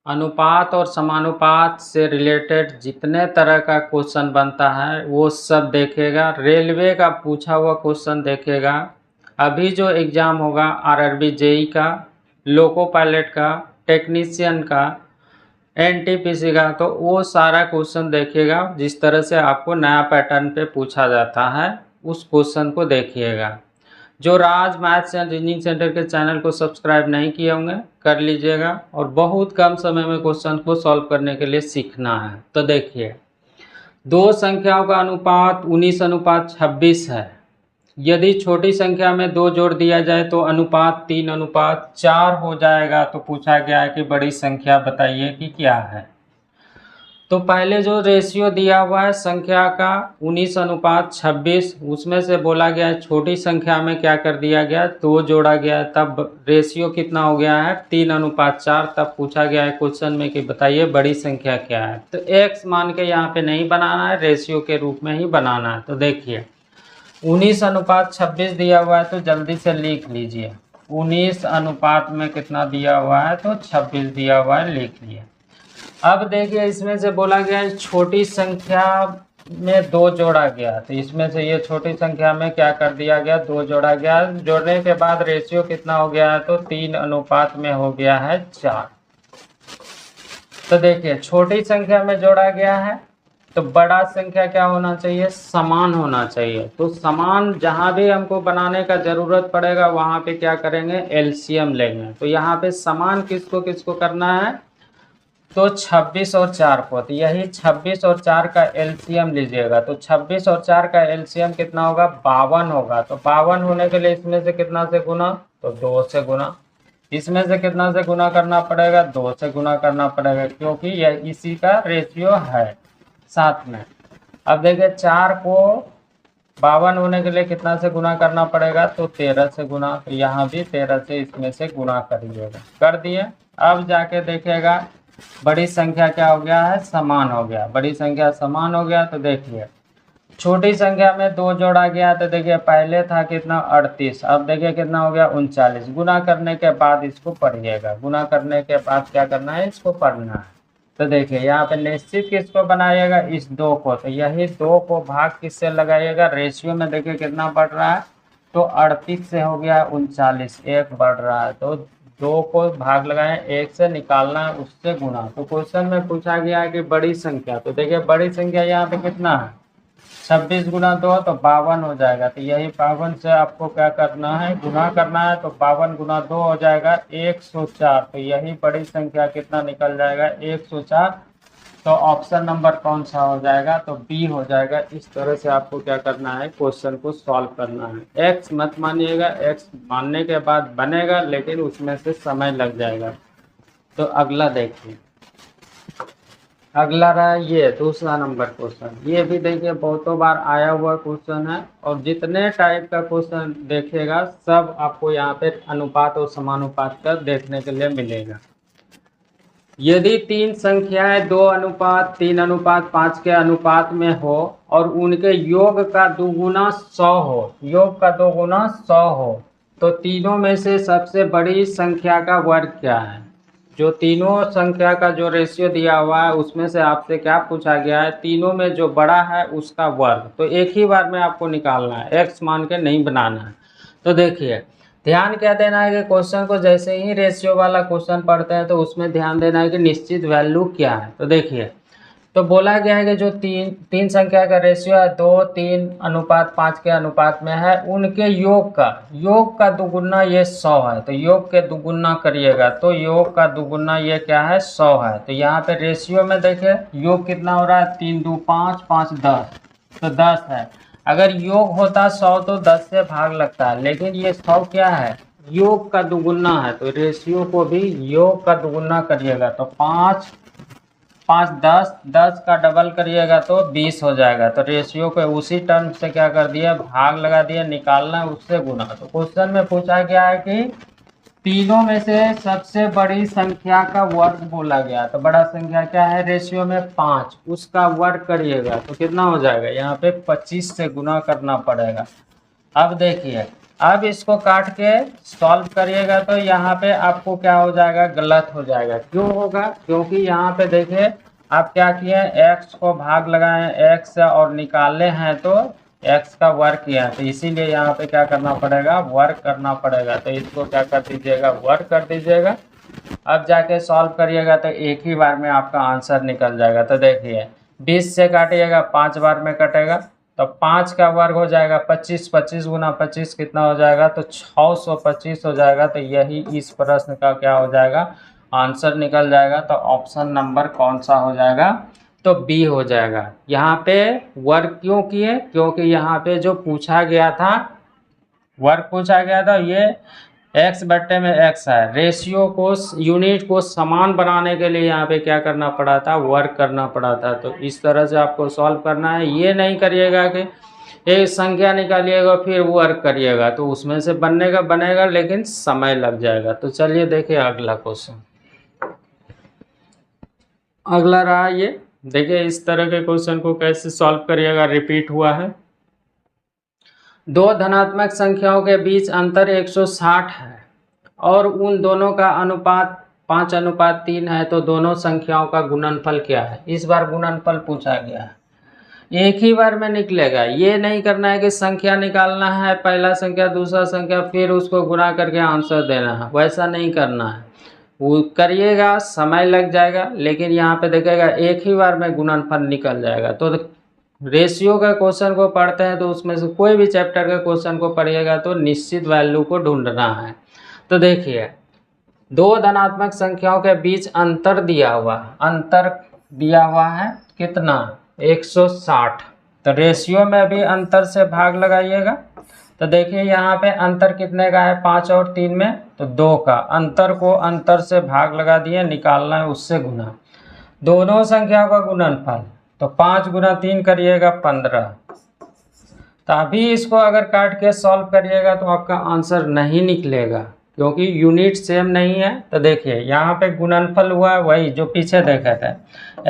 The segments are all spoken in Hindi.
अनुपात और समानुपात से रिलेटेड जितने तरह का क्वेश्चन बनता है वो सब देखेगा। रेलवे का पूछा हुआ क्वेश्चन देखेगा। अभी जो एग्ज़ाम होगा आरआरबी जेई का, लोको पायलट का, टेक्नीशियन का, एनटीपीसी का, तो वो सारा क्वेश्चन देखिएगा। जिस तरह से आपको नया पैटर्न पे पूछा जाता है उस क्वेश्चन को देखिएगा। जो राज मैथ्स एंड रीजनिंग सेंटर के चैनल को सब्सक्राइब नहीं किए होंगे कर लीजिएगा, और बहुत कम समय में क्वेश्चन को सॉल्व करने के लिए सीखना है। तो देखिए, दो संख्याओं का अनुपात 19:26 है। यदि छोटी संख्या में 2 जोड़ दिया जाए तो अनुपात 3:4 हो जाएगा। तो पूछा गया है कि बड़ी संख्या बताइए कि क्या है। तो पहले जो रेशियो दिया हुआ है संख्या का 19:26, उसमें से बोला गया है छोटी संख्या में क्या कर दिया गया, 2 जोड़ा गया, तब रेशियो कितना हो गया है 3:4। तब पूछा गया है क्वेश्चन में कि बताइए बड़ी संख्या क्या है। तो x मान के यहाँ पे नहीं बनाना है, रेशियो के रूप में ही बनाना है। तो देखिए 19:26 दिया हुआ है तो जल्दी से लिख लीजिए। 19 अनुपात में कितना दिया हुआ है तो 26 दिया हुआ है, लिख लिए। अब देखिए इसमें से बोला गया है छोटी संख्या में 2 जोड़ा गया, तो इसमें से ये छोटी संख्या में क्या कर दिया गया, 2 जोड़ा गया। जोड़ने के बाद रेशियो कितना हो गया है तो 3 अनुपात में हो गया है 4। तो देखिए छोटी संख्या में जोड़ा गया है तो बड़ा संख्या क्या होना चाहिए, समान होना चाहिए। तो समान जहां भी हमको बनाने का जरूरत पड़ेगा वहां पे क्या करेंगे, एलसीएम लेंगे। तो यहाँ पे समान किसको किसको करना है तो 26 और 4 को। तो यही 26 और 4 का एलसीएम लीजिएगा। तो 26 और 4 का एलसीएम कितना होगा, 52 होगा। तो 52 होने के लिए इसमें से कितना से गुना, तो 2 से गुना। इसमें से कितना से गुना करना पड़ेगा, 2 से गुना करना पड़ेगा, क्योंकि यह इसी का रेशियो है साथ में। अब देखिए 4 को 52 होने के लिए कितना से गुना करना पड़ेगा, तो 13 से गुना। तो यहाँ भी 13 से इसमें से गुना करिएगा, कर दिए। अब जाके देखेगा बड़ी संख्या क्या हो गया है, समान हो गया। बड़ी संख्या समान हो गया। तो देखिए छोटी संख्या में 2 जोड़ा गया, तो देखिए पहले था कितना 38, अब देखिए कितना हो गया 39। गुना करने के बाद इसको पढ़िएगा, गुना करने के बाद क्या करना है, इसको पढ़ना है। तो देखिए यहाँ पे निश्चित किसको बनाइएगा, इस 2 को। तो यही 2 को भाग किससे लगाइएगा, रेशियो में देखिए कितना बढ़ रहा है, तो 38 से हो गया 39, 1 बढ़ रहा है। तो 2 को भाग लगाएं, 1 से निकालना है, उससे गुना। तो क्वेश्चन में पूछा गया है कि बड़ी संख्या, तो देखिए बड़ी संख्या यहाँ पे कितना है, 26 गुना 2 तो 52 हो जाएगा। तो यही 52 से आपको क्या करना है, गुना करना है। तो 52 गुना 2 हो जाएगा 104। तो यही बड़ी संख्या कितना निकल जाएगा, 104। तो ऑप्शन नंबर कौन सा हो जाएगा, तो बी हो जाएगा। इस तरह से आपको क्या करना है, क्वेश्चन को सॉल्व करना है। एक्स मत मानिएगा, एक्स मानने के बाद बनेगा लेकिन उसमें से समय लग जाएगा। तो अगला देखिए, अगला रहा ये दूसरा नंबर क्वेश्चन। ये भी देखिए बहुतों बार आया हुआ क्वेश्चन है, और जितने टाइप का क्वेश्चन देखेगा सब आपको यहाँ पे अनुपात और समानुपात का देखने के लिए मिलेगा। यदि 3 संख्याएं 2:3:5 के अनुपात में हो और उनके योग का दुगुना 100 हो, योग का दुगुना 100 हो, तो तीनों में से सबसे बड़ी संख्या का वर्ग क्या है। जो तीनों संख्या का जो रेशियो दिया हुआ है उसमें से आपसे क्या पूछा गया है, तीनों में जो बड़ा है उसका वर्ग। तो एक ही बार में आपको निकालना है, एक्स मान के नहीं बनाना है। तो देखिए ध्यान क्या देना है कि क्वेश्चन को जैसे ही रेशियो वाला क्वेश्चन पढ़ते हैं तो उसमें ध्यान देना है कि निश्चित वैल्यू क्या है। तो देखिए तो बोला गया है कि जो तीन संख्या का रेशियो है 2:3:5 के अनुपात में है, उनके योग का दुगुना ये 100 है। तो योग के दुगुना करिएगा, तो योग का दुगुना ये क्या है, 100 है। तो यहाँ पे रेशियो में देखिए योग कितना हो रहा है, 3 2 5 5 10, तो 10 है। अगर योग होता 100 तो 10 से भाग लगता है, लेकिन ये 100 क्या है, योग का दुगुना है। तो रेशियो को भी योग का दुगुना करिएगा, तो 5 5 10, 10 का डबल करिएगा तो 20 हो जाएगा। तो रेशियो को उसी टर्म से क्या कर दिया, भाग लगा दिया, निकालना है उससे गुना। तो क्वेश्चन में पूछा गया है कि तीनों में से सबसे बड़ी संख्या का वर्ग बोला गया। तो बड़ा संख्या क्या है, रेशियो में 5, उसका वर्ग करिएगा तो कितना हो जाएगा, यहाँ पे 25 से गुना करना पड़ेगा। अब देखिए अब इसको काट के सॉल्व करिएगा तो यहाँ पे आपको क्या हो जाएगा, गलत हो जाएगा। क्यों होगा, क्योंकि यहाँ पे देखिए आप क्या किए, x को भाग लगाए x और निकाले हैं तो x का वर्ग किया है, तो इसीलिए यहाँ पे क्या करना पड़ेगा, वर्ग करना पड़ेगा। तो इसको क्या कर दीजिएगा, वर्ग कर दीजिएगा। अब जाके सॉल्व करिएगा तो एक ही बार में आपका आंसर निकल जाएगा। तो देखिए 20 से काटिएगा 5 बार में कटेगा, तो 5 का वर्ग हो जाएगा 25, 25 गुना 25 कितना हो जाएगा, तो 625 हो जाएगा। तो यही इस प्रश्न का क्या हो जाएगा, आंसर निकल जाएगा। तो ऑप्शन नंबर कौन सा हो जाएगा, तो बी हो जाएगा। यहाँ पे वर्ग क्यों किए, क्योंकि यहाँ पे जो पूछा गया था, वर्ग पूछा गया था, ये x बट्टे में x है, रेशियो को, यूनिट को समान बनाने के लिए यहाँ पे क्या करना पड़ा था, वर्ग करना पड़ा था। तो इस तरह से आपको सॉल्व करना है। ये नहीं करिएगा कि एक संख्या निकालिएगा फिर वर्ग करिएगा, तो उसमें से बनने का बनेगा लेकिन समय लग जाएगा। तो चलिए देखिए अगला क्वेश्चन। अगला रहा ये, देखिए इस तरह के क्वेश्चन को कैसे सॉल्व करिएगा। रिपीट हुआ है, दो धनात्मक संख्याओं के बीच अंतर 160 है और उन दोनों का अनुपात 5:3 है, तो दोनों संख्याओं का गुणनफल क्या है। इस बार गुणनफल पूछा गया है, एक ही बार में निकलेगा। ये नहीं करना है कि संख्या निकालना है, पहला संख्या दूसरा संख्या फिर उसको गुणा करके आंसर देना है, वैसा नहीं करना है। वो करिएगा समय लग जाएगा, लेकिन यहाँ पे देखिएगा एक ही बार में गुणनफल निकल जाएगा। तो रेशियो का क्वेश्चन को पढ़ते हैं तो उसमें से कोई भी चैप्टर के क्वेश्चन को पढ़िएगा तो निश्चित वैल्यू को ढूंढना है। तो देखिए दो धनात्मक संख्याओं के बीच अंतर दिया हुआ है कितना, 160। तो रेशियो में भी अंतर से भाग लगाइएगा। तो देखिए यहाँ पे अंतर कितने का है, 5 और 3 में, तो 2 का। अंतर को अंतर से भाग लगा दिए, निकालना है उससे गुना। दोनों संख्याओं का गुणनफल, तो 5 गुना 3 करिएगा 15। तो अभी इसको अगर काट के सॉल्व करिएगा तो आपका आंसर नहीं निकलेगा, क्योंकि यूनिट सेम नहीं है। तो देखिए यहाँ पे गुणनफल हुआ है वही जो पीछे देखे थे,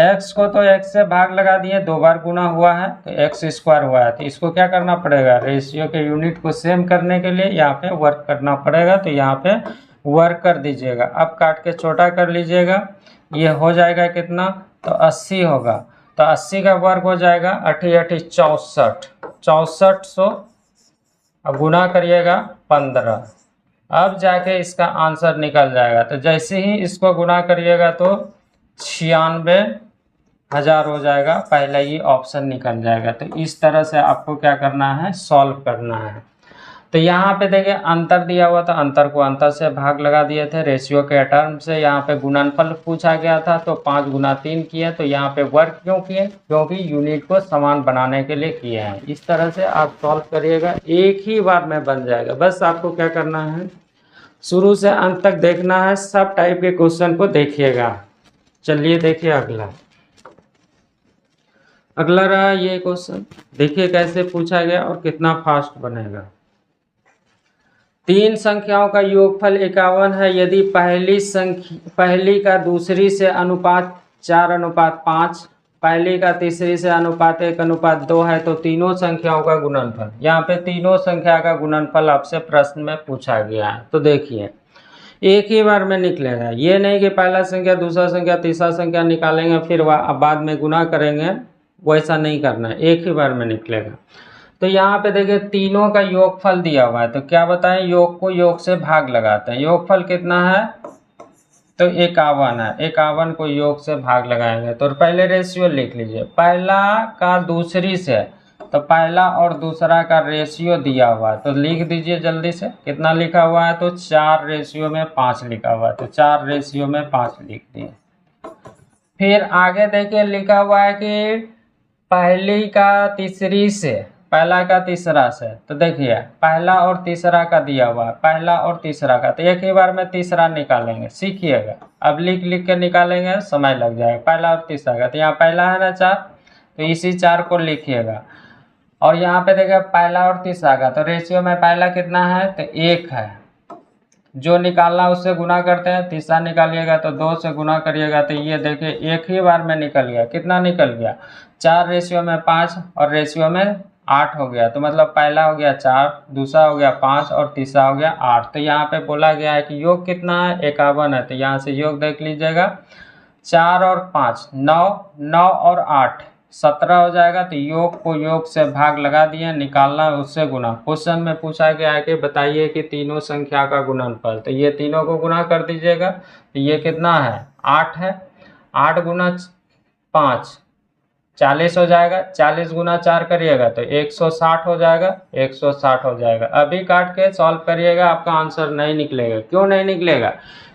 x को तो x से भाग लगा दिए, 2 बार गुना हुआ है तो x² हुआ है। तो इसको क्या करना पड़ेगा, रेशियो के यूनिट को सेम करने के लिए यहाँ पे वर्क करना पड़ेगा। तो यहाँ पे वर्क कर दीजिएगा। अब काट के छोटा कर लीजिएगा, ये हो जाएगा कितना, तो 80 होगा। तो 80 का वर्ग हो जाएगा 88 64, 6400। अब गुना करिएगा 15, अब जाके इसका आंसर निकल जाएगा। तो जैसे ही इसको गुना करिएगा तो 96,000 हो जाएगा, पहले ही ऑप्शन निकल जाएगा। तो इस तरह से आपको क्या करना है, सॉल्व करना है। तो यहाँ पे देखिए अंतर दिया हुआ था, अंतर को अंतर से भाग लगा दिए थे, रेशियो के टर्म से। यहाँ पे गुणनफल पूछा गया था तो 5 गुना 3 किए। तो यहाँ पे वर्ग क्यों किए, क्योंकि यूनिट को समान बनाने के लिए किए हैं। इस तरह से आप सॉल्व करिएगा, एक ही बार में बन जाएगा। बस आपको क्या करना है, शुरू से अंत तक देखना है, सब टाइप के क्वेश्चन को देखिएगा। चलिए देखिए अगला रहा ये क्वेश्चन, देखिए कैसे पूछा गया और कितना फास्ट बनेगा। 3 संख्याओं का योगफल 51 है, यदि पहली का दूसरी से अनुपात 4:5, पहली का तीसरी से अनुपात 1:2 है, तो तीनों संख्याओं का गुणनफल। यहाँ पे तीनों संख्या का गुणनफल आपसे प्रश्न में पूछा गया है। तो देखिए एक ही बार में निकलेगा, ये नहीं कि पहला संख्या दूसरा संख्या तीसरा संख्या निकालेंगे फिर बाद में गुना करेंगे, वैसा नहीं करना है, एक ही बार में निकलेगा। तो यहाँ पे देखिए तीनों का योगफल दिया हुआ है, तो क्या बताएं, योग को योग से भाग लगाते हैं। योगफल कितना है, तो 51 है, 51 को योग से भाग लगाएंगे। तो पहले रेशियो लिख लीजिए, पहला का दूसरी से, तो पहला और दूसरा का रेशियो दिया हुआ है, तो लिख दीजिए जल्दी से। कितना लिखा हुआ है, तो 4:5 लिखा हुआ है, तो 4:5 लिख दिए। फिर आगे देखिए लिखा हुआ है कि पहली का तीसरी से, पहला का तीसरा से, तो देखिए पहला और तीसरा का दिया हुआ है, पहला और तीसरा का, तो एक ही बार में तीसरा निकालेंगे, सीखिएगा। अब लिख के निकालेंगे, समय लग जाएगा। पहला और तीसरा का, तो यहाँ पहला है ना 4, तो इसी 4 को लिखिएगा। और यहाँ पे देखिए पहला और तीसरा का, तो रेशियो में पहला कितना है, तो 1 है, जो निकालना उससे गुना करते हैं। तीसरा निकालिएगा तो 2 से गुना करिएगा, तो ये देखिए एक ही बार में निकल गया। कितना निकल गया, 4:5 और रेशियो में 8 हो गया, तो मतलब पहला हो गया 4, दूसरा हो गया 5 और तीसरा हो गया 8। तो यहाँ पे बोला गया है कि योग कितना है, 51 है। तो यहाँ से योग देख लीजिएगा, 4 और 5 9, 9 और 8 17 हो जाएगा। तो योग को योग से भाग लगा दिए, निकालना उससे गुना। क्वेश्चन में पूछा गया है कि बताइए कि तीनों संख्या का गुणनफल। तो ये तीनों को गुना कर दीजिएगा, तो ये कितना है, 8 है। 8 गुना 5 40 हो जाएगा, 40 गुना 4 करिएगा तो 160 हो जाएगा, 160 हो जाएगा। अभी काट के सॉल्व करिएगा, आपका आंसर नहीं निकलेगा। क्यों नहीं निकलेगा,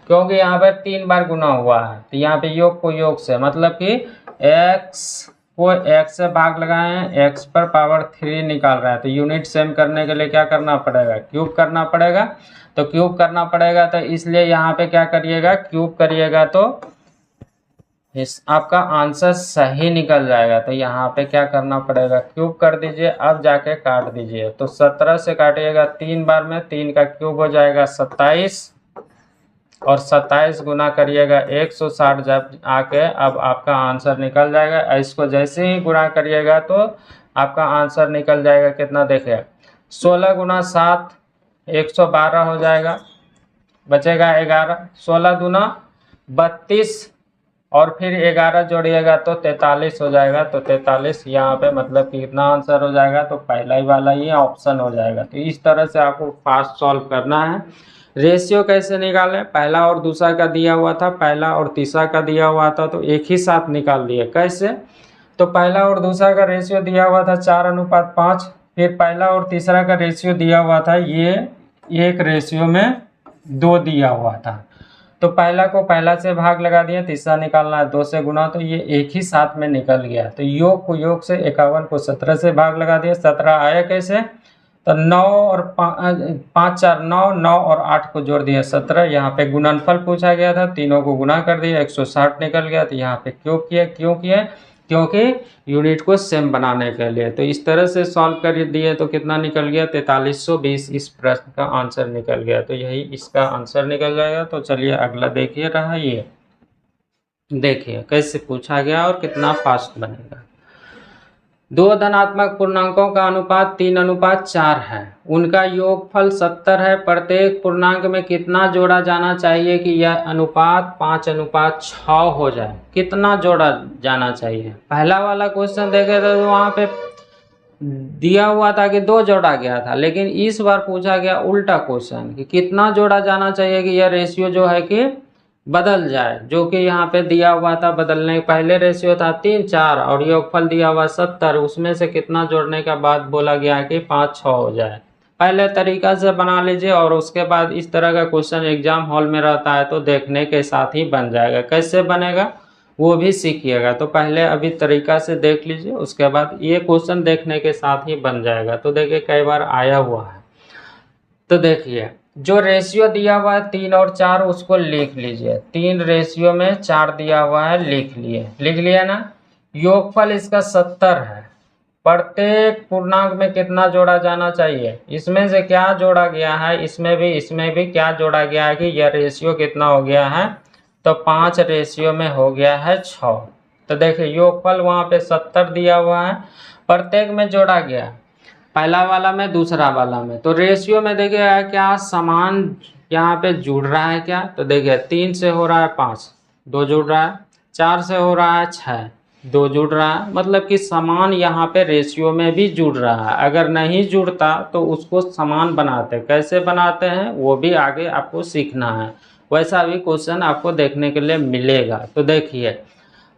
क्योंकि यहाँ पर 3 बार गुना हुआ है। तो यहाँ पे योग को योग से, मतलब कि x को x से भाग लगाए हैं, x पर पावर 3 निकाल रहा है। तो यूनिट सेम करने के लिए क्या करना पड़ेगा, क्यूब करना पड़ेगा। तो क्यूब करना पड़ेगा, तो इसलिए यहाँ पे क्या करिएगा, क्यूब करिएगा तो इस आपका आंसर सही निकल जाएगा। तो यहाँ पे क्या करना पड़ेगा, क्यूब कर दीजिए, अब जाके काट दीजिए। तो 17 से काटिएगा 3 बार में, 3 का क्यूब हो जाएगा 27 और 27 गुना करिएगा 160 जब आके, अब आपका आंसर निकल जाएगा। इसको जैसे ही गुना करिएगा तो आपका आंसर निकल जाएगा कितना, देखिए 16 गुना 7 112 हो जाएगा, बचेगा 11, 16 दूना 32 और फिर 11 जोड़िएगा तो 43 हो जाएगा। तो 43 यहाँ पे मतलब कि कितना आंसर हो जाएगा, तो पहला ही वाला ये ऑप्शन हो जाएगा। तो इस तरह से आपको फास्ट सॉल्व करना है। रेशियो कैसे निकालें, पहला और दूसरा का दिया हुआ था, पहला और तीसरा का दिया हुआ था, तो एक ही साथ निकाल दिए। कैसे, तो पहला और दूसरा का रेशियो दिया हुआ था 4:5, फिर पहला और तीसरा का रेशियो दिया हुआ था ये 1:2 दिया हुआ था। तो पहला को पहला से भाग लगा दिया, तीसरा निकालना है 2 से गुना, तो ये एक ही साथ में निकल गया। तो योग को योग से, 51 को 17 से भाग लगा दिया, 17 आया कैसे, तो 9 और 5 4 9, 9 और 8 को जोड़ दिया 17। यहाँ पे गुणनफल पूछा गया था, तीनों को गुना कर दिया 160 निकल गया। तो यहाँ पे क्यों किया, क्यों किया, क्योंकि यूनिट को सेम बनाने के लिए। तो इस तरह से सॉल्व कर दिए तो कितना निकल गया, 4320 इस प्रश्न का आंसर निकल गया। तो यही इसका आंसर निकल जाएगा। तो चलिए अगला देखिए रहा, ये देखिए कैसे पूछा गया और कितना फास्ट बनेगा। दो धनात्मक पूर्णांकों का अनुपात 3:4 है, उनका योगफल 70 है। प्रत्येक पूर्णांक में कितना जोड़ा जाना चाहिए कि यह अनुपात 5:6 हो जाए, कितना जोड़ा जाना चाहिए। पहला वाला क्वेश्चन देखे तो वहाँ पे दिया हुआ था कि 2 जोड़ा गया था, लेकिन इस बार पूछा गया उल्टा क्वेश्चन कि कितना जोड़ा जाना चाहिए कि यह रेशियो जो है कि बदल जाए। जो कि यहाँ पे दिया हुआ था, बदलने के पहले रेशियो था 3:4 और योगफल दिया हुआ 70, उसमें से कितना जोड़ने का बाद बोला गया कि 5-6 हो जाए। पहले तरीका से बना लीजिए और उसके बाद इस तरह का क्वेश्चन एग्जाम हॉल में रहता है तो देखने के साथ ही बन जाएगा। कैसे बनेगा वो भी सीखिएगा। तो पहले अभी तरीका से देख लीजिए, उसके बाद ये क्वेश्चन देखने के साथ ही बन जाएगा। तो देखिए कई बार आया हुआ है। तो देखिए जो रेशियो दिया हुआ है 3 और 4 उसको लिख लीजिए। 3 रेशियो में 4 दिया हुआ है, लिख लिया ना। योगफल इसका 70 है। प्रत्येक पूर्णांक में कितना जोड़ा जाना चाहिए, इसमें से क्या जोड़ा गया है, इसमें भी क्या जोड़ा गया है कि यह रेशियो कितना हो गया है, तो 5 रेशियो में हो गया है 6। तो देखिए योगफल वहाँ पे 70 दिया हुआ है, प्रत्येक में जोड़ा गया, पहला वाला में दूसरा वाला में। तो रेशियो में देखिए क्या समान यहाँ पे जुड़ रहा है क्या, तो देखिए 3 से हो रहा है 5, 2 जुड़ रहा है, 4 से हो रहा है 6, 2 जुड़ रहा है। मतलब कि समान यहाँ पे रेशियो में भी जुड़ रहा है। अगर नहीं जुड़ता तो उसको समान बनाते, कैसे बनाते हैं वो भी आगे आपको सीखना है। वैसा भी क्वेश्चन आपको देखने के लिए मिलेगा। तो देखिए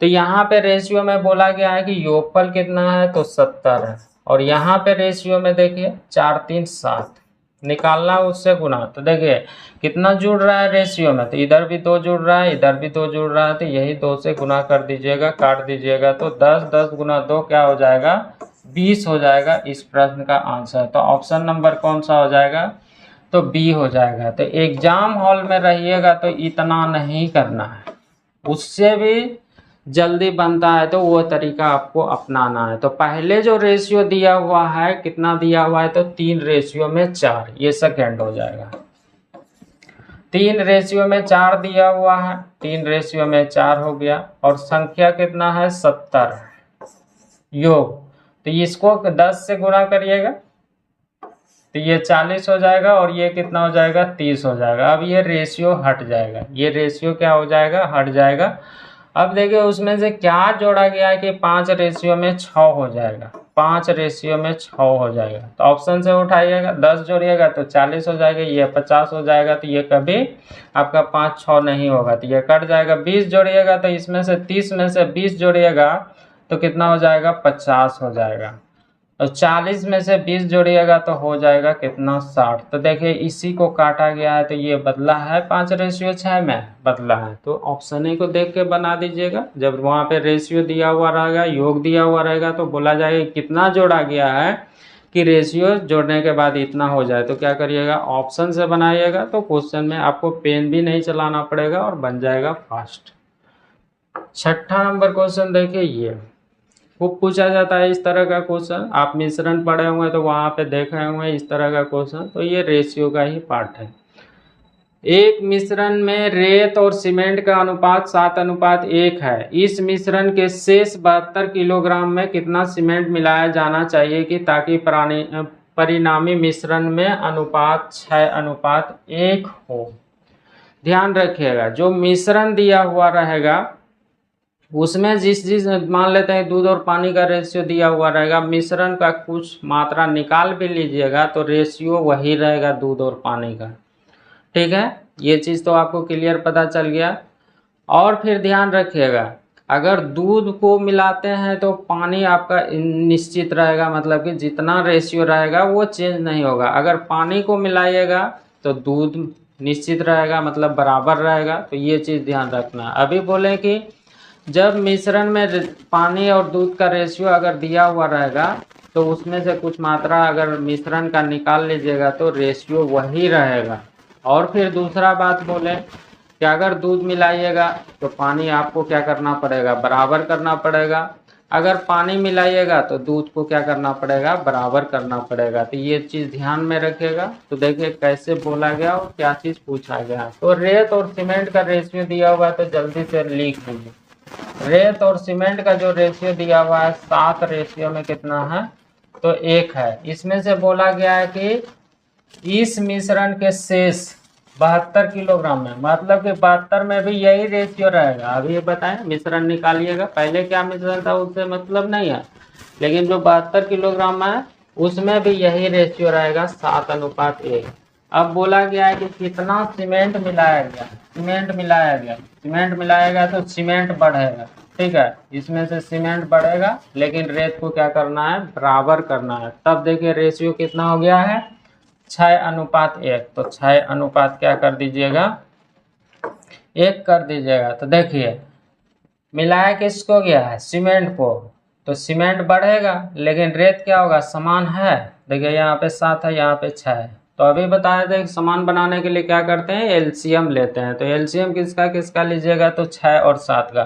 तो यहाँ पे रेशियो में बोला गया है कि योगफल कितना है, तो 70 है। और यहाँ पे रेशियो में देखिए 4 3 7 निकालना उससे गुना। तो देखिए कितना जुड़ रहा है रेशियो में, तो इधर भी 2 जुड़ रहा है, इधर भी 2 जुड़ रहा है। तो यही 2 से गुना कर दीजिएगा, काट दीजिएगा। तो 10 10 गुना 2 क्या हो जाएगा, 20 हो जाएगा इस प्रश्न का आंसर। तो ऑप्शन नंबर कौन सा हो जाएगा, तो बी हो जाएगा। तो एग्जाम हॉल में रहिएगा तो इतना नहीं करना है, उससे भी जल्दी बनता है, तो वो तरीका आपको अपनाना है। तो पहले जो रेशियो दिया हुआ है कितना दिया हुआ है, तो 3 रेशियो में 4, ये सेकेंड हो जाएगा। 3 रेशियो में 4 दिया हुआ है, 3 रेशियो में 4 हो गया। और संख्या कितना है 70 योग, तो इसको 10 से गुणा करिएगा तो ये 40 हो जाएगा और ये कितना हो जाएगा 30 हो जाएगा। अब ये रेशियो हट जाएगा, ये रेशियो क्या हो जाएगा हट जाएगा। अब देखिए उसमें से क्या जोड़ा गया है कि 5 रेशियो में 6 हो जाएगा, 5 रेशियो में 6 हो जाएगा। तो ऑप्शन से उठाइएगा, 10 जोड़िएगा तो 40 हो जाएगा, ये 50 हो जाएगा, तो ये कभी आपका 5 6 नहीं होगा तो ये कट जाएगा। 20 जोड़िएगा तो इसमें से 30 में से 20 जोड़िएगा तो कितना हो जाएगा 50 हो जाएगा। और 40 में से 20 जोड़िएगा तो हो जाएगा कितना 60। तो देखिए इसी को काटा गया है तो ये बदला है 5 रेशियो 6 में बदला है। तो ऑप्शन ए को देख के बना दीजिएगा। जब वहाँ पे रेशियो दिया हुआ रहेगा, योग दिया हुआ रहेगा तो बोला जाएगा कितना जोड़ा गया है कि रेशियो जोड़ने के बाद इतना हो जाए तो क्या करिएगा ऑप्शन से बनाइएगा। तो क्वेश्चन में आपको पेन भी नहीं चलाना पड़ेगा और बन जाएगा फास्ट। 6ठा नंबर क्वेश्चन देखिए, ये खूब पूछा जाता है इस तरह का क्वेश्चन। आप मिश्रण पढ़े हुए तो वहाँ पे देखे हुए इस तरह का क्वेश्चन, तो ये रेशियो का ही पार्ट है। एक मिश्रण में रेत और सीमेंट का अनुपात 7:1 है। इस मिश्रण के शेष 72 किलोग्राम में कितना सीमेंट मिलाया जाना चाहिए कि ताकि परिणामी मिश्रण में अनुपात 6:1 हो। ध्यान रखिएगा जो मिश्रण दिया हुआ रहेगा उसमें जिस मान लेते हैं दूध और पानी का रेशियो दिया हुआ रहेगा, मिश्रण का कुछ मात्रा निकाल भी लीजिएगा तो रेशियो वही रहेगा दूध और पानी का। ठीक है, ये चीज़ तो आपको क्लियर पता चल गया। और फिर ध्यान रखिएगा अगर दूध को मिलाते हैं तो पानी आपका निश्चित रहेगा, मतलब कि जितना रेशियो रहेगा वो चेंज नहीं होगा। अगर पानी को मिलाइएगा तो दूध निश्चित रहेगा, मतलब बराबर रहेगा। तो ये चीज़ ध्यान रखना। अभी बोले कि जब मिश्रण में पानी और दूध का रेशियो अगर दिया हुआ रहेगा तो उसमें से कुछ मात्रा अगर मिश्रण का निकाल लीजिएगा तो रेशियो वही रहेगा। और फिर दूसरा बात बोले कि अगर दूध मिलाइएगा तो पानी आपको क्या करना पड़ेगा बराबर करना पड़ेगा, अगर पानी मिलाइएगा तो दूध को क्या करना पड़ेगा बराबर करना पड़ेगा। तो ये चीज़ ध्यान में रखिएगा। तो देखिए कैसे बोला गया और क्या चीज़ पूछा गया। तो रेत और सीमेंट का रेशियो दिया हुआ है तो जल्दी से लिख लीजिए। रेत और सीमेंट का जो रेशियो दिया हुआ है 7 रेशियो में कितना है तो 1 है। इसमें से बोला गया है कि इस मिश्रण के शेष 72 किलोग्राम में, मतलब कि 72 में भी यही रेशियो रहेगा। अभी ये बताएं मिश्रण निकालिएगा, पहले क्या मिश्रण था उससे मतलब नहीं है, लेकिन जो 72 किलोग्राम है उसमें भी यही रेशियो रहेगा 7:1। अब बोला गया है कि कितना सीमेंट मिलाया गया, सीमेंट मिलाया गया, सीमेंट मिलाएगा तो सीमेंट बढ़ेगा। ठीक है, इसमें से सीमेंट बढ़ेगा लेकिन रेत को क्या करना है बराबर करना है। तब देखिए रेशियो कितना हो गया है 6:1। तो 6 क्या कर दीजिएगा 1 कर दीजिएगा। तो देखिए मिलाया किसको गया है सीमेंट को, तो सीमेंट बढ़ेगा लेकिन रेत क्या होगा समान है। देखिए यहाँ पे 7 है यहाँ पे 6 है। तो अभी बताया था समान बनाने के लिए क्या करते हैं एलसीएम लेते हैं। तो एलसीएम किसका किसका लीजिएगा तो 6 और 7 का,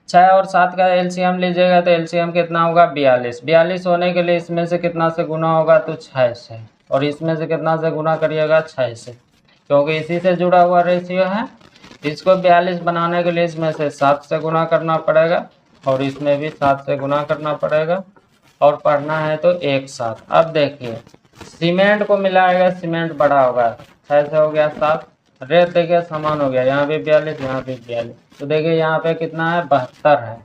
6 और 7 का एलसीएम लीजिएगा तो एलसीएम कितना होगा 42। 42 होने के लिए इसमें से कितना से गुना होगा तो 6 से, और इसमें से कितना से गुना करिएगा 6 से, क्योंकि इसी से जुड़ा हुआ रेशियो है। इसको 42 बनाने के लिए इसमें से 7 से गुना करना पड़ेगा और इसमें भी 7 से गुना करना पड़ेगा और पढ़ना है तो 1 7। अब देखिए सीमेंट को मिलाएगा सीमेंट बड़ा होगा 6 से हो गया 7, रेत देखिए समान हो गया, यहाँ भी 42 यहाँ भी 42। तो देखिए यहाँ पे कितना है 72 है,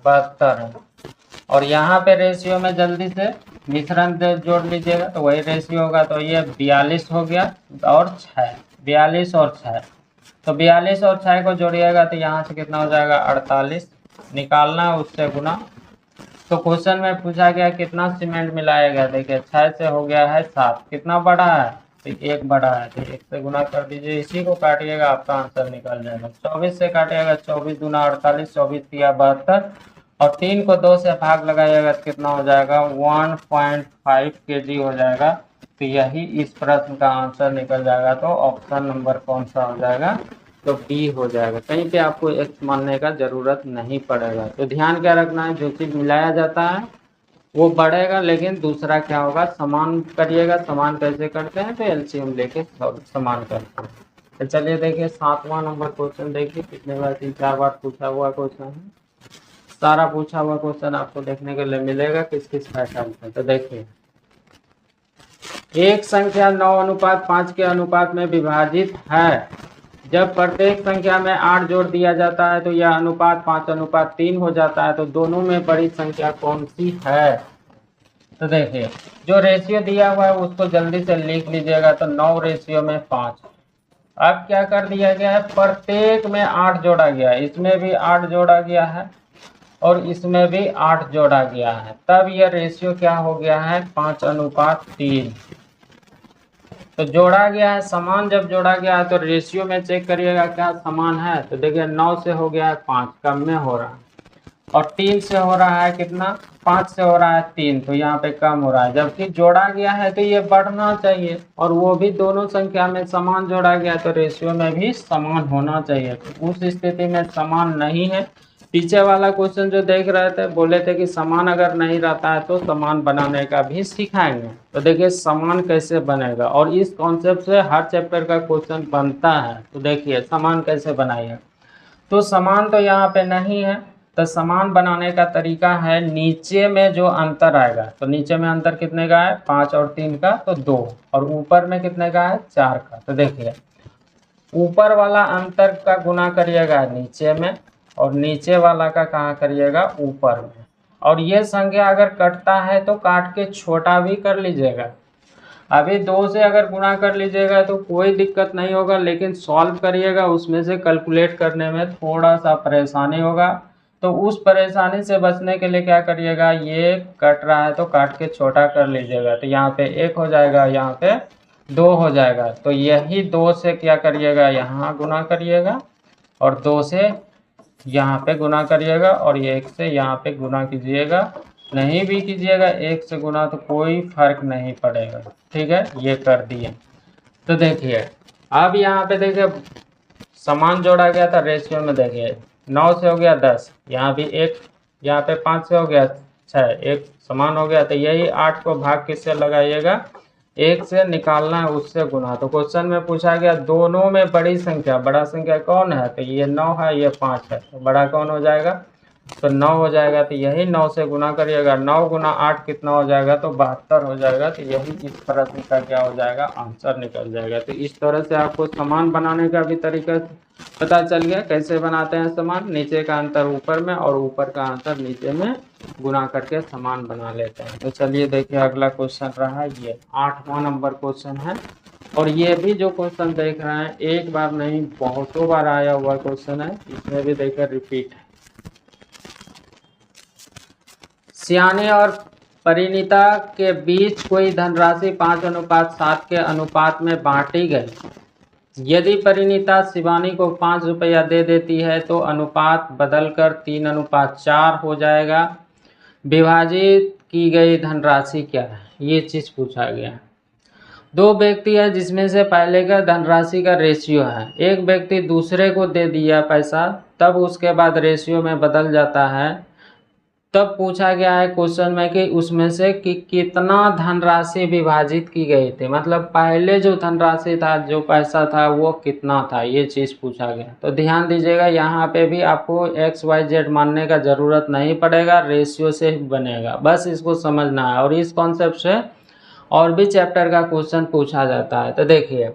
72 है। और यहाँ पे रेशियो में जल्दी से मिश्रण जोड़ लीजिएगा तो वही रेशियो होगा। तो ये 42 हो गया और 6, 42 और 6। तो 42 और 6 को जोड़िएगा तो यहाँ से कितना हो जाएगा 48, निकालना उससे गुना। तो क्वेश्चन में पूछा गया कितना सीमेंट मिलाया गया, देखिए 6 से हो गया है 7, कितना बड़ा है तो 1 बड़ा है, तो 1 से गुना कर दीजिए, इसी को काटिएगा आपका आंसर निकल जाएगा। 24 से काटिएगा 24 दूना 48, 24 तिया 72 और 3 को 2 से भाग लगाइएगा तो कितना हो जाएगा 1.5 kg हो जाएगा। तो यही इस प्रश्न का आंसर निकल जाएगा। तो ऑप्शन नंबर कौन सा हो जाएगा तो बी हो जाएगा। कहीं पे आपको एक्स मानने का ज़रूरत नहीं पड़ेगा। तो ध्यान क्या रखना है जो चीज़ मिलाया जाता है वो बढ़ेगा लेकिन दूसरा क्या होगा समान करिएगा। समान कैसे करते हैं तो एलसीएम लेके समान करते हैं। तो चलिए देखिए 7वां नंबर क्वेश्चन देखिए, कितने बार 3-4 बार पूछा हुआ क्वेश्चन है। सारा पूछा हुआ क्वेश्चन आपको देखने के लिए मिलेगा किस किस पैटर्न में। तो देखिए, एक संख्या 9:5 के अनुपात में विभाजित है। जब प्रत्येक संख्या में 8 जोड़ दिया जाता है तो यह अनुपात 5:3 हो जाता है। तो दोनों में बड़ी संख्या कौन सी है? तो देखिए, जो रेशियो दिया हुआ है उसको जल्दी से लिख लीजिएगा। तो 9:5। अब क्या कर दिया गया है, प्रत्येक में 8 जोड़ा गया है, इसमें भी 8 जोड़ा गया है और इसमें भी 8 जोड़ा गया है। तब यह रेशियो क्या हो गया है, 5:3। तो जोड़ा गया है, समान जब जोड़ा गया है तो रेशियो में चेक करिएगा क्या समान है। तो देखिए 9 से हो गया है 5, कम में हो रहा है, और 3 से हो रहा है कितना, 5 से हो रहा है 3, तो यहाँ पे कम हो रहा है। जबकि जोड़ा गया है तो ये बढ़ना चाहिए, और वो भी दोनों संख्या में समान जोड़ा गया, तो रेशियो में भी समान होना चाहिए। तो उस स्थिति में समान नहीं है। पीछे वाला क्वेश्चन जो देख रहे थे, बोले थे कि समान अगर नहीं रहता है तो समान बनाने का भी सिखाएंगे। तो देखिए समान कैसे बनेगा, और इस कॉन्सेप्ट से हर चैप्टर का क्वेश्चन बनता है। तो देखिए समान कैसे बनाइए। तो समान तो यहाँ पे नहीं है, तो समान बनाने का तरीका है, नीचे में जो अंतर आएगा, तो नीचे में अंतर कितने का है, 5 और 3 का, तो 2, और ऊपर में कितने का है, 4 का। तो देखिए ऊपर वाला अंतर का गुना करिएगा नीचे में, और नीचे वाला का कहाँ करिएगा, ऊपर में। और ये संख्या अगर कटता है तो काट के छोटा भी कर लीजिएगा। अभी 2 से अगर गुणा कर लीजिएगा तो कोई दिक्कत नहीं होगा, लेकिन सॉल्व करिएगा उसमें से कैलकुलेट करने में थोड़ा सा परेशानी होगा। तो उस परेशानी से बचने के लिए क्या करिएगा, ये कट रहा है तो काट के छोटा कर लीजिएगा। तो यहाँ पे 1 हो जाएगा, यहाँ पे 2 हो जाएगा। तो यही 2 से क्या करिएगा, यहाँ गुना करिएगा, और 2 से यहाँ पे गुना करिएगा, और ये 1 से यहाँ पे गुना कीजिएगा। नहीं भी कीजिएगा 1 से गुना तो कोई फर्क नहीं पड़ेगा। ठीक है, ये कर दिए। तो देखिए अब यहाँ पे देखिए समान जोड़ा गया था, रेशियो में देखिए 9 से हो गया 10, यहाँ भी 1, यहाँ पे 5 से हो गया 6, 1 समान हो गया। तो यही 8 को भाग किससे लगाइएगा, 1 से निकालना है, उससे गुना। तो क्वेश्चन में पूछा गया दोनों में बड़ी संख्या, बड़ा संख्या कौन है, तो ये 9 है, ये 5 है, तो बड़ा कौन हो जाएगा, तो 9 हो जाएगा। तो यही 9 से गुना करिएगा, 9 गुना 8 कितना हो जाएगा, तो 72 हो जाएगा। तो यही इस प्रश्न का क्या हो जाएगा, आंसर निकल जाएगा। तो इस तरह से आपको समान बनाने का भी तरीका पता चल गया, कैसे बनाते हैं समान। नीचे का अंतर ऊपर में और ऊपर का अंतर नीचे में गुना करके समान बना लेते हैं। तो चलिए देखिए अगला क्वेश्चन रहा है, ये 8वां नंबर क्वेश्चन है। और ये भी जो क्वेश्चन देख रहे हैं एक बार नहीं बहुतों बार आया हुआ क्वेश्चन है, इसमें भी देखिए रिपीट है। सियाने और परिणीता के बीच कोई धनराशि 5:7 के अनुपात में बांटी गई। यदि परिणीता शिवानी को 5 रुपया दे देती है तो अनुपात बदलकर 3:4 हो जाएगा। विभाजित की गई धनराशि क्या है, ये चीज़ पूछा गया। 2 व्यक्ति है जिसमें से पहले का धनराशि का रेशियो है, एक व्यक्ति दूसरे को दे दिया पैसा, तब उसके बाद रेशियो में बदल जाता है। तब पूछा गया है क्वेश्चन में कि उसमें से कि कितना धनराशि विभाजित की गई थी, मतलब पहले जो धनराशि था, जो पैसा था वो कितना था, ये चीज़ पूछा गया। तो ध्यान दीजिएगा यहाँ पे भी आपको XYZ मानने का ज़रूरत नहीं पड़ेगा, रेशियो से ही बनेगा, बस इसको समझना है। और इस कॉन्सेप्ट से और भी चैप्टर का क्वेश्चन पूछा जाता है। तो देखिए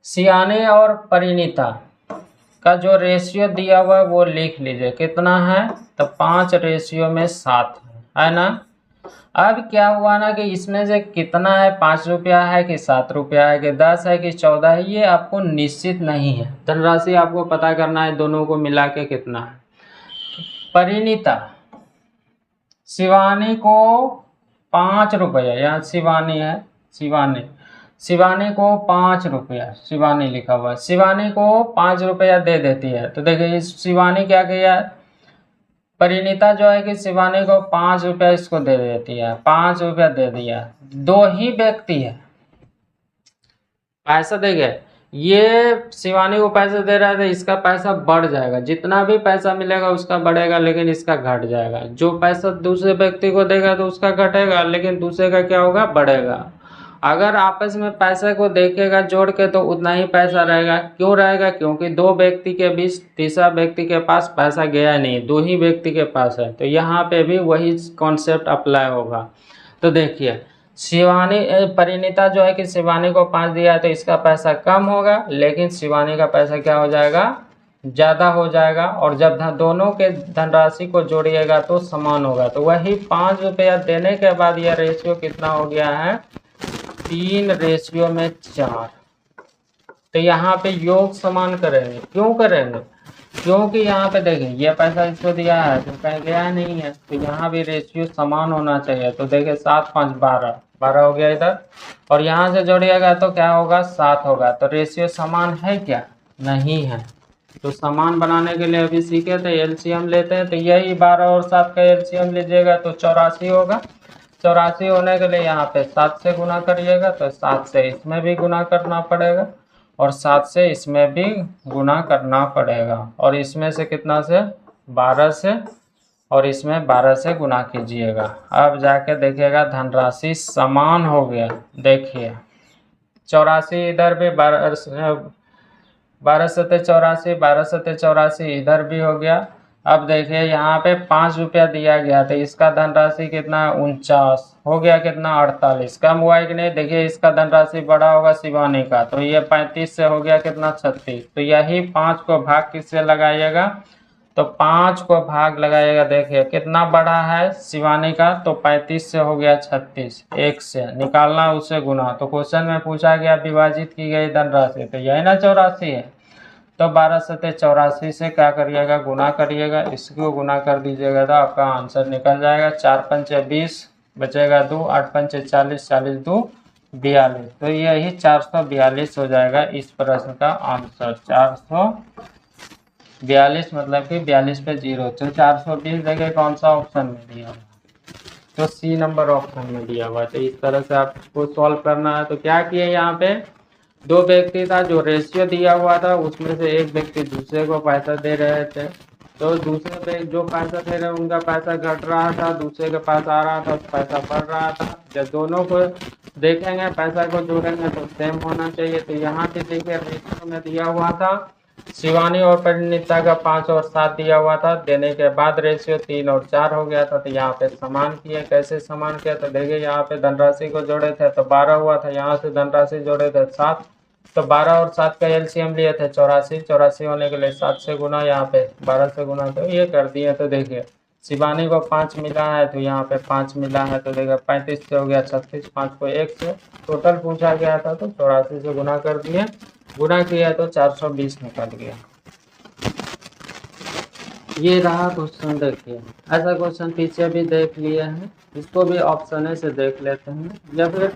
सियाने और परिणीता का जो रेशियो दिया हुआ है वो लिख लीजिए, कितना है, तो 5:7 है ना। अब क्या हुआ ना कि इसमें से कितना है, 5 रुपया है कि 7 रुपया है कि 10 है कि 14 है, ये आपको निश्चित नहीं है। धनराशि आपको पता करना है दोनों को मिला के कितना है। परिणीता शिवानी को 5 रुपया, यहाँ शिवानी है, शिवानी को 5 रुपया, शिवानी लिखा हुआ है, शिवानी को 5 रुपया दे देती है। तो देखिए इस शिवानी क्या किया, परिणीता जो है कि शिवानी को 5 रुपया इसको दे देती है, 5 रुपया दे दिया। 2 ही व्यक्ति है, पैसा देंगे, ये शिवानी को पैसा दे रहा है तो इसका पैसा बढ़ जाएगा, जितना भी पैसा मिलेगा उसका बढ़ेगा, लेकिन इसका घट जाएगा। जो पैसा दूसरे व्यक्ति को देगा तो उसका घटेगा, लेकिन दूसरे का क्या होगा, बढ़ेगा। अगर आपस में पैसे को देखेगा जोड़ के तो उतना ही पैसा रहेगा। क्यों रहेगा? क्योंकि दो व्यक्ति के बीच तीसरा व्यक्ति के पास पैसा गया नहीं, दो ही व्यक्ति के पास है, तो यहाँ पे भी वही कॉन्सेप्ट अप्लाई होगा। तो देखिए शिवानी परिणीता जो है कि शिवानी को 5 दिया है तो इसका पैसा कम होगा, लेकिन शिवानी का पैसा क्या हो जाएगा? ज़्यादा हो जाएगा। और जब दोनों के धनराशि को जोड़िएगा तो समान होगा। तो वही 5 रुपया देने के बाद यह रेशियो कितना हो गया है? 3:4। तो यहाँ पे योग समान करेंगे। क्यों करेंगे? क्योंकि यहाँ पे देखें ये पैसा इसको दिया है तो कहीं गया नहीं है, तो यहाँ भी रेशियो समान होना चाहिए। तो देखिए 7 5 12 12 हो गया इधर, और यहाँ से जोड़िएगा तो क्या होगा? 7 होगा। तो रेशियो समान है क्या? नहीं है। तो समान बनाने के लिए अभी सीखे थे एलसीएम लेते हैं, तो यही 12 और 7 का एलसीएम लीजिएगा तो 84 होगा। 84 होने के लिए यहाँ पे 7 से गुना करिएगा, तो 7 से इसमें भी गुना करना पड़ेगा और 7 से इसमें भी गुना करना पड़ेगा, और इसमें से कितना से? 12 से, और इसमें 12 से गुना कीजिएगा। अब जाके देखिएगा धनराशि समान हो गया। देखिए 84 इधर भी 12 सत्ते 84, 12 सत्ते 84 इधर भी हो गया। अब देखिए यहाँ पे 5 रुपया दिया गया, तो इसका धनराशि कितना है? 49 हो गया। कितना? 48। कम हुआ है कि नहीं? देखिए इसका धनराशि बड़ा होगा शिवानी का, तो ये 35 से हो गया कितना? 36। तो यही 5 को भाग किससे लगाइएगा? तो 5 को भाग लगाइएगा। देखिए कितना बड़ा है शिवानी का, तो 35 से हो गया 36। 1 से निकालना, उससे गुना। तो क्वेश्चन में पूछा गया विभाजित की गई धनराशि, तो यही ना 84 है। तो 12 सत्ते 84 से क्या करिएगा? गुना करिएगा। इसको गुना कर दीजिएगा तो आपका आंसर निकल जाएगा। 4 पंचे 20 बचेगा 2, 8 पंचे 40, 40 2 42। तो यही 442 हो जाएगा इस प्रश्न का आंसर। 442 मतलब कि 42 पे 0। तो 420 देखिए कौन सा ऑप्शन में दिया हुआ? तो सी नंबर ऑप्शन में दिया हुआ है। तो इस तरह से आपको सॉल्व करना है। तो क्या किए यहाँ पे? दो व्यक्ति था, जो रेशियो दिया हुआ था उसमें से एक व्यक्ति दूसरे को पैसा दे रहे थे, तो दूसरे पे जो पैसा दे रहे उनका पैसा घट रहा था, दूसरे के पास आ रहा था, पैसा बढ़ रहा था। जब दोनों को देखेंगे पैसा को जोड़ेंगे तो सेम होना चाहिए। तो यहाँ पे देखिए रेशियो में दिया हुआ था शिवानी और परिणीता का 5 और 7 दिया हुआ था, देने के बाद रेशियो 3 और 4 हो गया था। तो यहाँ पे समान किए। कैसे समान किया? तो देखिए यहाँ पे धनराशि को जोड़े थे तो 12 हुआ था, यहाँ से धनराशि जोड़े थे 7, तो 12 और 7 का एलसीएम लिए थे 84। 84 होने के लिए 7 से गुना, यहाँ पे 12 से गुना, तो ये कर दिए। तो देखिए शिवानी को 5 मिला है तो यहाँ पे 5 मिला है, तो देखिए 35 से हो गया 36, 5 को 1 से टोटल पूछा गया था तो 84 से गुना कर दिए। गुना किया तो 420 निकल गया। ये रहा क्वेश्चन। देखिए ऐसा क्वेश्चन पीछे भी देख लिए हैं, इसको भी ऑप्शन से देख लेते हैं, या फिर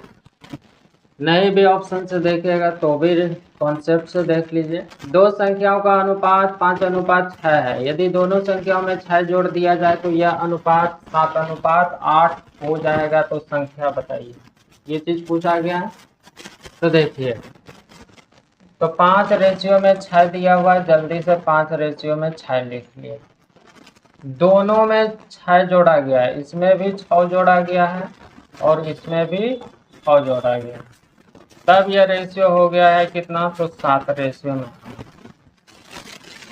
नहीं भी ऑप्शन से देखेगा तो भी कॉन्सेप्ट से देख लीजिए। दो संख्याओं का अनुपात 5:6 है। यदि दोनों संख्याओं में 6 जोड़ दिया जाए तो यह अनुपात 7:8 हो जाएगा। तो संख्या बताइए। ये चीज पूछा गया है। तो देखिए तो 5 रेशियो में 6 दिया हुआ है, जल्दी से 5 रेशियो में 6 लिख लिए। दोनों में 6 जोड़ा गया है, इसमें भी 6 जोड़ा गया है और इसमें भी 6 जोड़ा गया है, तब यह रेशियो हो गया है कितना? तो 7 रेशियो में।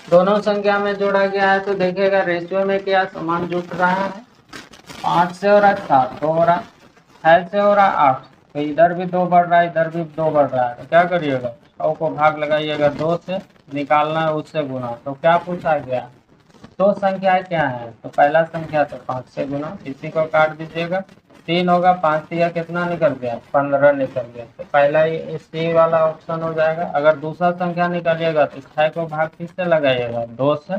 दोनों संख्या में जोड़ा गया है तो देखिएगा रेशियो में क्या समान जुट रहा है? 5 से हो रहा है 7 हो रहा, 6 से हो रहा 8, तो इधर भी 2 बढ़ रहा है, इधर भी 2 बढ़ रहा है। तो क्या करिएगा? 6 को भाग लगाइएगा 2 से, निकालना है उससे गुना। तो क्या पूछा गया? दो संख्या क्या है? तो पहला संख्या तो 5 से गुना, इसी को काट दीजिएगा। 3 होगा, 5 दिया कितना निकल गया? 15 निकल गया। तो पहला ही सी वाला ऑप्शन हो जाएगा। अगर दूसरा संख्या निकालिएगा तो 6 को भाग किससे लगाइएगा? 2 से।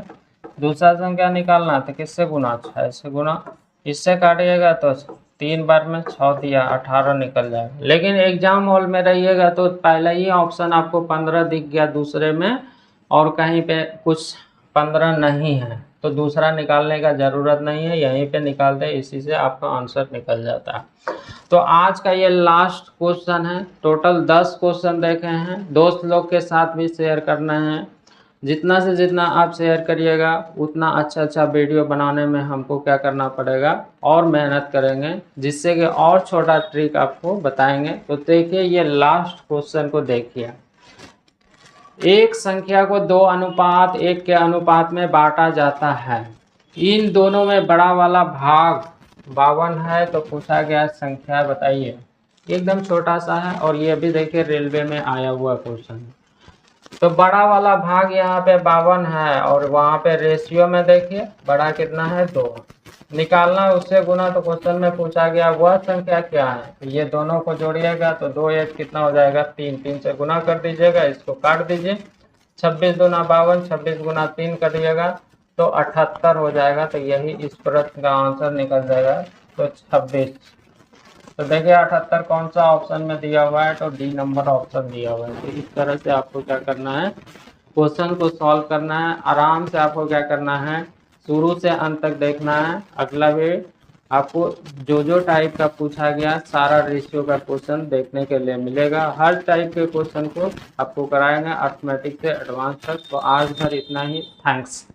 दूसरा संख्या निकालना तो किससे गुना? 6 से गुना। इससे काटिएगा तो 3 बार में 6 दिया 18 निकल जाएगा। लेकिन एग्जाम हॉल में रहिएगा तो पहला ही ऑप्शन आपको 15 दिख गया दूसरे में, और कहीं पे कुछ 15 नहीं है, तो दूसरा निकालने का ज़रूरत नहीं है, यहीं पे निकाल दे, इसी से आपका आंसर निकल जाता है। तो आज का ये लास्ट क्वेश्चन है। टोटल 10 क्वेश्चन देखे हैं, दोस्त लोग के साथ भी शेयर करना है। जितना से जितना आप शेयर करिएगा उतना अच्छा अच्छा वीडियो बनाने में हमको क्या करना पड़ेगा, और मेहनत करेंगे, जिससे कि और छोटा ट्रिक आपको बताएंगे। तो देखिए ये लास्ट क्वेश्चन को देखिए। एक संख्या को 2:1 के अनुपात में बांटा जाता है, इन दोनों में बड़ा वाला भाग 52 है, तो पूछा गया संख्या बताइए। एकदम छोटा सा है और ये भी देखिए रेलवे में आया हुआ क्वेश्चन। तो बड़ा वाला भाग यहाँ पे 52 है और वहाँ पे रेशियो में देखिए बड़ा कितना है 2, निकालना है उससे गुना। तो क्वेश्चन में पूछा गया वह संख्या क्या है, तो ये दोनों को जोड़िएगा तो 2 1 कितना हो जाएगा 3, 3 से गुना कर दीजिएगा, इसको काट दीजिए। 26 दूना 52, 26 गुना 3 करिएगा तो 78 हो जाएगा। तो यही इस प्रश्न का आंसर निकल जाएगा, तो 26। तो देखिए 78 कौन सा ऑप्शन में दिया हुआ है, तो डी नंबर ऑप्शन दिया हुआ है। तो इस तरह से आपको क्या करना है, क्वेश्चन को सॉल्व करना है। आराम से आपको क्या करना है, शुरू से अंत तक देखना है। अगला भी आपको जो जो टाइप का पूछा गया सारा रेशियो का क्वेश्चन देखने के लिए मिलेगा। हर टाइप के क्वेश्चन को आपको कराएंगे अर्थमेटिक से एडवांस तक। तो आज भर इतना ही, थैंक्स।